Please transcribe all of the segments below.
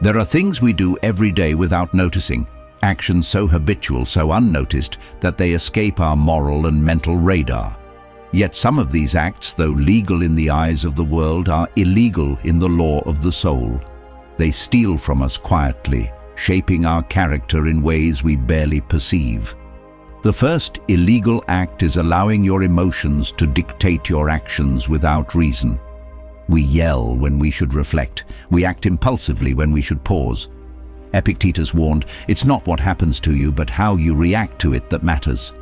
There are things we do every day without noticing, actions so habitual, so unnoticed, that they escape our moral and mental radar. Yet some of these acts, though legal in the eyes of the world, are illegal in the law of the soul. They steal from us quietly, shaping our character in ways we barely perceive. The first illegal act is allowing your emotions to dictate your actions without reason. We yell when we should reflect. We act impulsively when we should pause. Epictetus warned, "It's not what happens to you, but how you react to it that matters."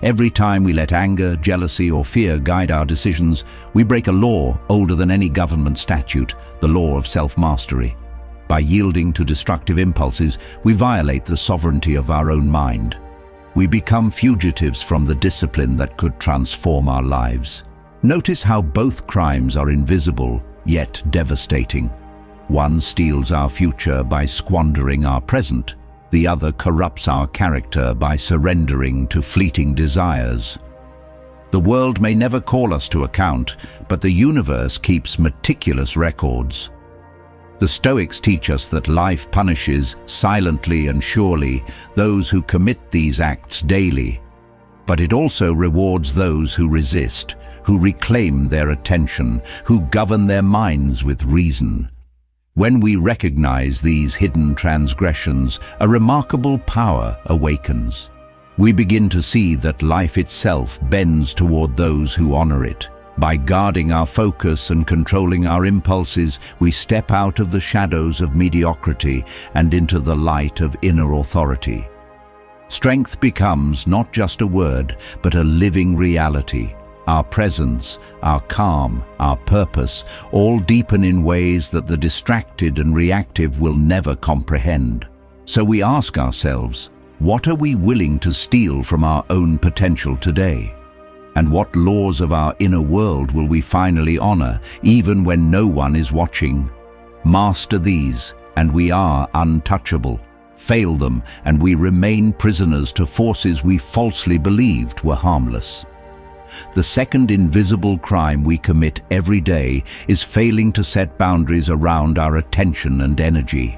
Every time we let anger, jealousy, or fear guide our decisions, we break a law older than any government statute, the law of self-mastery. By yielding to destructive impulses, we violate the sovereignty of our own mind. We become fugitives from the discipline that could transform our lives. Notice how both crimes are invisible, yet devastating. One steals our future by squandering our present. The other corrupts our character by surrendering to fleeting desires. The world may never call us to account, but the universe keeps meticulous records. The Stoics teach us that life punishes, silently and surely, those who commit these acts daily. But it also rewards those who resist, who reclaim their attention, who govern their minds with reason. When we recognize these hidden transgressions, a remarkable power awakens. We begin to see that life itself bends toward those who honor it. By guarding our focus and controlling our impulses, we step out of the shadows of mediocrity and into the light of inner authority. Strength becomes not just a word, but a living reality. Our presence, our calm, our purpose, all deepen in ways that the distracted and reactive will never comprehend. So we ask ourselves, what are we willing to steal from our own potential today? And what laws of our inner world will we finally honor, even when no one is watching? Master these, and we are untouchable. Fail them, and we remain prisoners to forces we falsely believed were harmless. The second invisible crime we commit every day is failing to set boundaries around our attention and energy.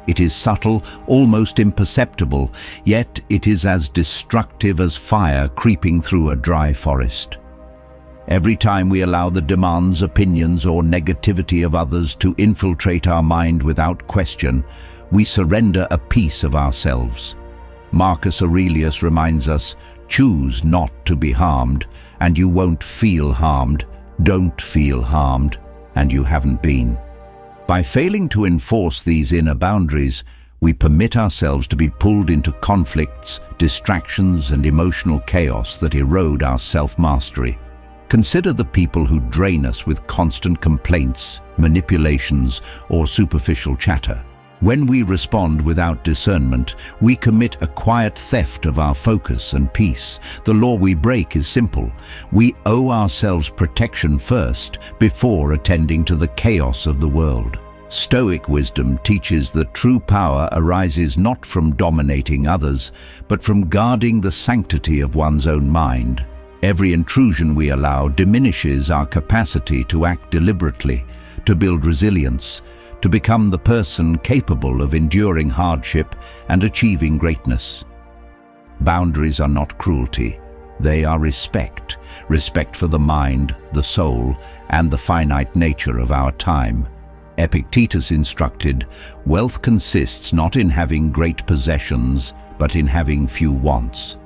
It is subtle, almost imperceptible, yet it is as destructive as fire creeping through a dry forest. Every time we allow the demands, opinions, or negativity of others to infiltrate our mind without question, we surrender a piece of ourselves. Marcus Aurelius reminds us, "Choose not to be harmed, and you won't feel harmed. Don't feel harmed, and you haven't been." By failing to enforce these inner boundaries, we permit ourselves to be pulled into conflicts, distractions, and emotional chaos that erode our self-mastery. Consider the people who drain us with constant complaints, manipulations, or superficial chatter. When we respond without discernment, we commit a quiet theft of our focus and peace. The law we break is simple. We owe ourselves protection first, before attending to the chaos of the world. Stoic wisdom teaches that true power arises not from dominating others, but from guarding the sanctity of one's own mind. Every intrusion we allow diminishes our capacity to act deliberately, to build resilience, to become the person capable of enduring hardship and achieving greatness. Boundaries are not cruelty. They are respect. Respect for the mind, the soul, and the finite nature of our time. Epictetus instructed, "Wealth consists not in having great possessions, but in having few wants."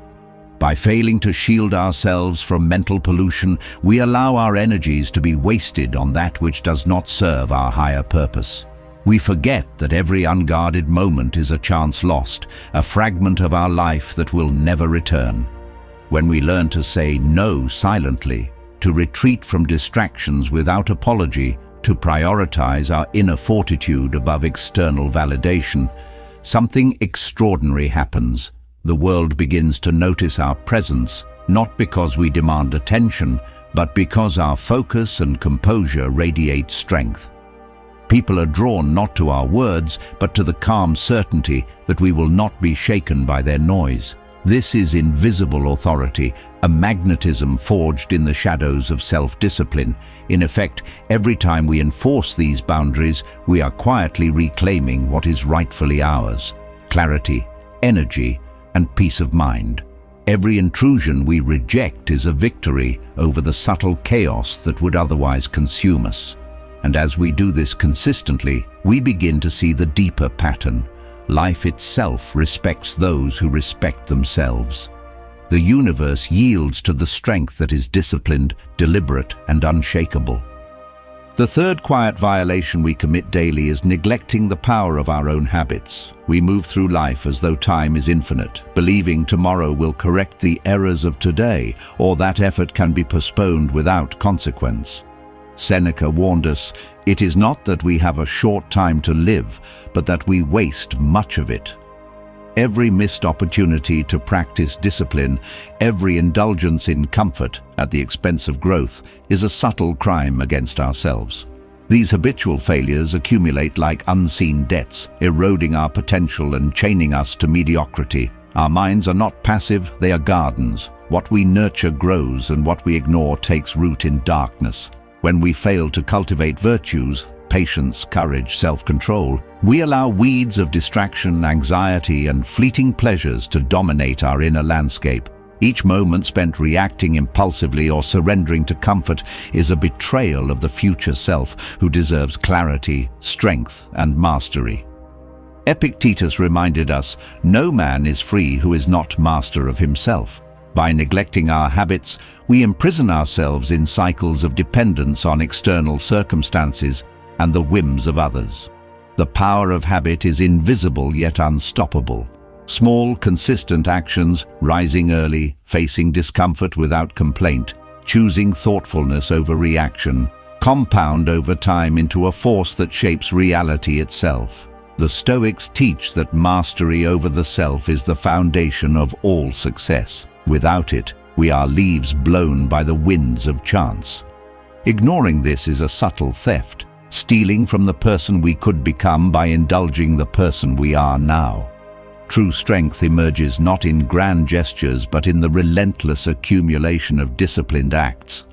By failing to shield ourselves from mental pollution, we allow our energies to be wasted on that which does not serve our higher purpose. We forget that every unguarded moment is a chance lost, a fragment of our life that will never return. When we learn to say no silently, to retreat from distractions without apology, to prioritize our inner fortitude above external validation, something extraordinary happens. The world begins to notice our presence, not because we demand attention, but because our focus and composure radiate strength. People are drawn not to our words, but to the calm certainty that we will not be shaken by their noise. This is invisible authority, a magnetism forged in the shadows of self-discipline. In effect, every time we enforce these boundaries, we are quietly reclaiming what is rightfully ours: clarity, energy, and peace of mind. Every intrusion we reject is a victory over the subtle chaos that would otherwise consume us. And as we do this consistently, we begin to see the deeper pattern. Life itself respects those who respect themselves. The universe yields to the strength that is disciplined, deliberate, and unshakable. The third quiet violation we commit daily is neglecting the power of our own habits. We move through life as though time is infinite, believing tomorrow will correct the errors of today, or that effort can be postponed without consequence. Seneca warned us, "It is not that we have a short time to live, but that we waste much of it." Every missed opportunity to practice discipline, every indulgence in comfort at the expense of growth, is a subtle crime against ourselves. These habitual failures accumulate like unseen debts, eroding our potential and chaining us to mediocrity. Our minds are not passive, they are gardens. What we nurture grows, and what we ignore takes root in darkness. When we fail to cultivate virtues, patience, courage, self-control, we allow weeds of distraction, anxiety, and fleeting pleasures to dominate our inner landscape. Each moment spent reacting impulsively or surrendering to comfort is a betrayal of the future self, who deserves clarity, strength, and mastery. Epictetus reminded us, "No man is free who is not master of himself." By neglecting our habits, we imprison ourselves in cycles of dependence on external circumstances and the whims of others. The power of habit is invisible yet unstoppable. Small, consistent actions, rising early, facing discomfort without complaint, choosing thoughtfulness over reaction, compound over time into a force that shapes reality itself. The Stoics teach that mastery over the self is the foundation of all success. Without it, we are leaves blown by the winds of chance. Ignoring this is a subtle theft, stealing from the person we could become by indulging the person we are now. True strength emerges not in grand gestures but in the relentless accumulation of disciplined acts.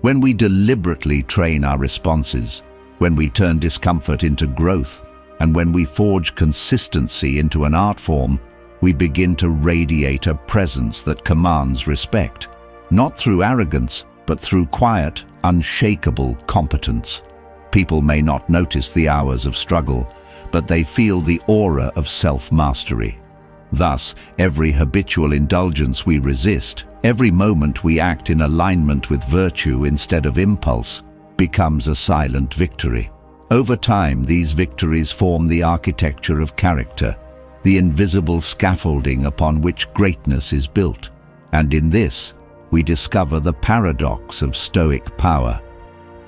When we deliberately train our responses, when we turn discomfort into growth, and when we forge consistency into an art form, we begin to radiate a presence that commands respect, not through arrogance, but through quiet, unshakable competence. People may not notice the hours of struggle, but they feel the aura of self-mastery. Thus, every habitual indulgence we resist, every moment we act in alignment with virtue instead of impulse, becomes a silent victory. Over time, these victories form the architecture of character, the invisible scaffolding upon which greatness is built. And in this, we discover the paradox of Stoic power.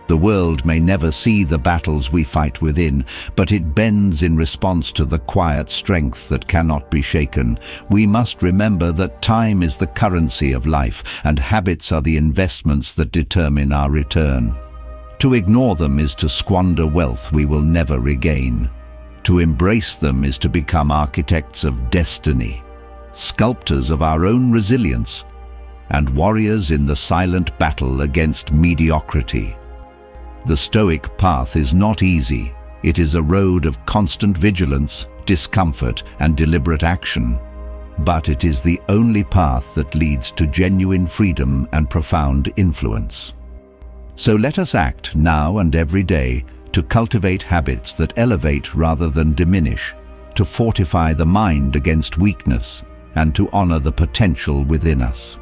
The world may never see the battles we fight within, but it bends in response to the quiet strength that cannot be shaken. We must remember that time is the currency of life, and habits are the investments that determine our return. To ignore them is to squander wealth we will never regain. To embrace them is to become architects of destiny, sculptors of our own resilience, and warriors in the silent battle against mediocrity. The Stoic path is not easy. It is a road of constant vigilance, discomfort, and deliberate action. But it is the only path that leads to genuine freedom and profound influence. So let us act now and every day to cultivate habits that elevate rather than diminish, to fortify the mind against weakness, and to honor the potential within us.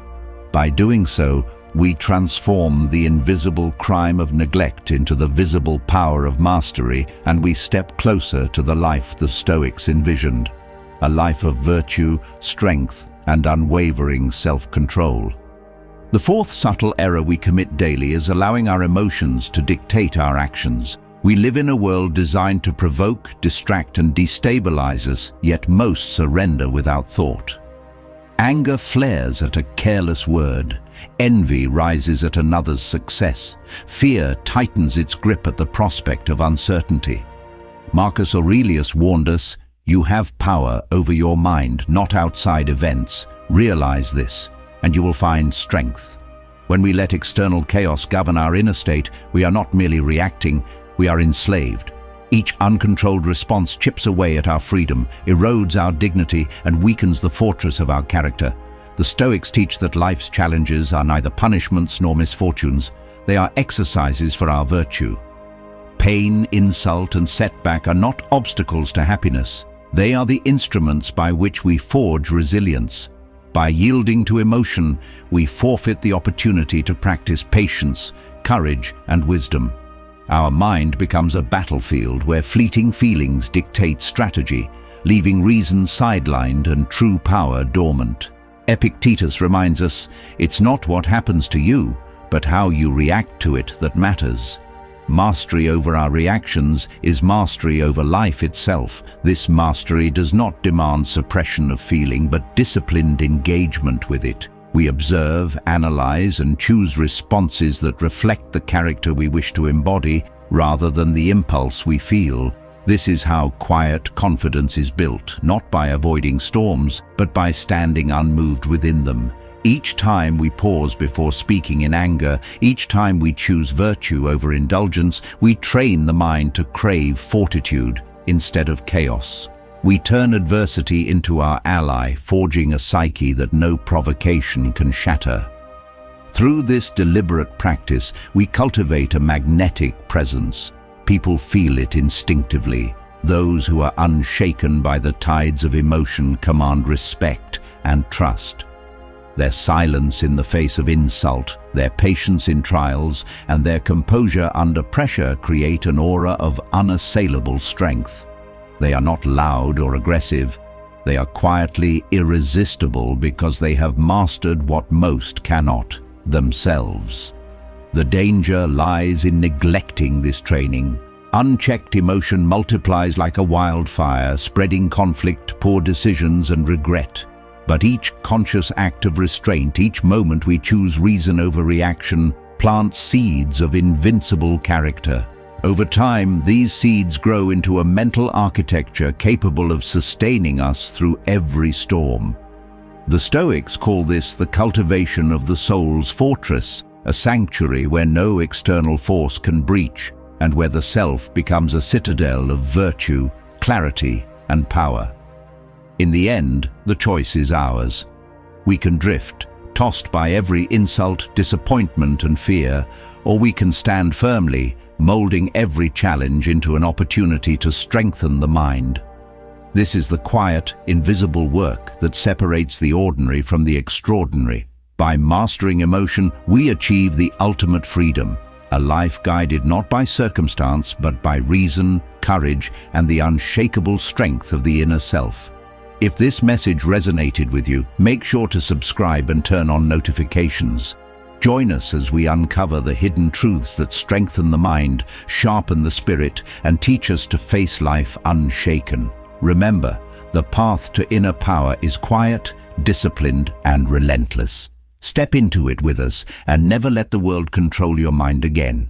By doing so, we transform the invisible crime of neglect into the visible power of mastery, and we step closer to the life the Stoics envisioned, a life of virtue, strength, and unwavering self-control. The fourth subtle error we commit daily is allowing our emotions to dictate our actions. We live in a world designed to provoke, distract, and destabilize us, yet most surrender without thought. Anger flares at a careless word. Envy rises at another's success. Fear tightens its grip at the prospect of uncertainty. Marcus Aurelius warned us, "You have power over your mind, not outside events. Realize this, and you will find strength. When we let external chaos govern our inner state, we are not merely reacting, we are enslaved. Each uncontrolled response chips away at our freedom, erodes our dignity, and weakens the fortress of our character. The Stoics teach that life's challenges are neither punishments nor misfortunes. They are exercises for our virtue. Pain, insult, and setback are not obstacles to happiness. They are the instruments by which we forge resilience. By yielding to emotion, we forfeit the opportunity to practice patience, courage, and wisdom. Our mind becomes a battlefield where fleeting feelings dictate strategy, leaving reason sidelined and true power dormant. Epictetus reminds us, it's not what happens to you, but how you react to it that matters. Mastery over our reactions is mastery over life itself. This mastery does not demand suppression of feeling, but disciplined engagement with it. We observe, analyze, and choose responses that reflect the character we wish to embody, rather than the impulse we feel. This is how quiet confidence is built, not by avoiding storms, but by standing unmoved within them. Each time we pause before speaking in anger, each time we choose virtue over indulgence, we train the mind to crave fortitude instead of chaos. We turn adversity into our ally, forging a psyche that no provocation can shatter. Through this deliberate practice, we cultivate a magnetic presence. People feel it instinctively. Those who are unshaken by the tides of emotion command respect and trust. Their silence in the face of insult, their patience in trials, and their composure under pressure create an aura of unassailable strength. They are not loud or aggressive. They are quietly irresistible because they have mastered what most cannot, themselves. The danger lies in neglecting this training. Unchecked emotion multiplies like a wildfire, spreading conflict, poor decisions, and regret. But each conscious act of restraint, each moment we choose reason over reaction, plants seeds of invincible character. Over time, these seeds grow into a mental architecture capable of sustaining us through every storm. The Stoics call this the cultivation of the soul's fortress, a sanctuary where no external force can breach, and where the self becomes a citadel of virtue, clarity, and power. In the end, the choice is ours. We can drift, tossed by every insult, disappointment, and fear, or we can stand firmly, molding every challenge into an opportunity to strengthen the mind. This is the quiet, invisible work that separates the ordinary from the extraordinary. By mastering emotion, we achieve the ultimate freedom, a life guided not by circumstance, but by reason, courage, and the unshakable strength of the inner self. If this message resonated with you, make sure to subscribe and turn on notifications. Join us as we uncover the hidden truths that strengthen the mind, sharpen the spirit, and teach us to face life unshaken. Remember, the path to inner power is quiet, disciplined, and relentless. Step into it with us and never let the world control your mind again.